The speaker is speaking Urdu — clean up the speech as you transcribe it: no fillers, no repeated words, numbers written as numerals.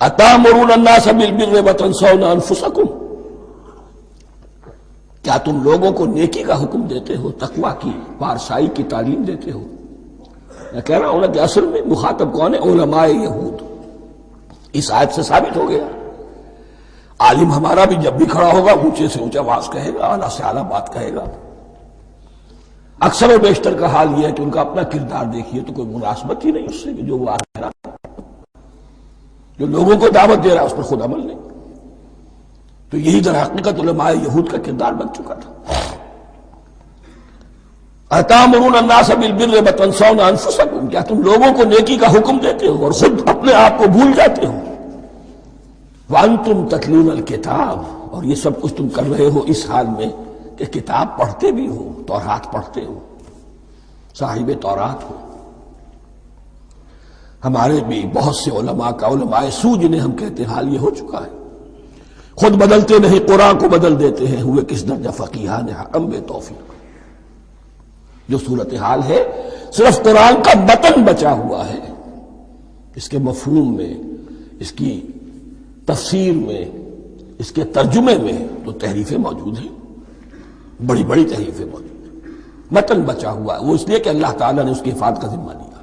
اتامرون الناس بالبر وتنسون انفسکم، کیا تم لوگوں کو نیکی کا حکم دیتے ہو، تقوی کی، پارسائی کی تعلیم دیتے ہو؟ میں کہہ رہا ہوں نا کہ اصل میں مخاطب کون ہے؟ علماء یہود۔ اس آیت سے ثابت ہو گیا عالم ہمارا بھی جب بھی کھڑا ہوگا اونچے سے اونچا آواز کہے گا، اعلیٰ سے اعلیٰ بات کہے گا۔ اکثر و بیشتر کا حال یہ ہے کہ ان کا اپنا کردار دیکھیے تو کوئی مناسبت ہی نہیں اس سے کہ جو وہ آ رہا ہے، جو لوگوں کو دعوت دے رہا ہے اس پر خود عمل نہیں۔ تو یہی در حقیقت علماء یہود کا کردار بن چکا تھا۔ اتامرون الناس بالبر وتنسون انفسکم، کیا تم لوگوں کو نیکی کا حکم دیتے ہو اور خود اپنے آپ کو بھول جاتے ہو؟ وانتم تتلون الکتاب، اور یہ سب کچھ تم کر رہے ہو اس حال میں کہ کتاب پڑھتے بھی ہو، تورات پڑھتے ہو، صاحب تورات ہو۔ ہمارے بھی بہت سے علماء کا، علماء سو جنہیں ہم کہتے ہیں، حال یہ ہو چکا ہے، خود بدلتے نہیں قرآن کو بدل دیتے ہیں، ہوئے کس درجہ فقیہان حکم بے توفیق۔ جو صورتحال ہے صرف قرآن کا متن بچا ہوا ہے، اس کے مفہوم میں، اس کی تفسیر میں، اس کے ترجمے میں تو تحریفیں موجود ہیں، بڑی بڑی تحریفیں موجود ہیں، متن بچا ہوا ہے، وہ اس لیے کہ اللہ تعالیٰ نے اس کی حفاظت کا ذمہ لیا۔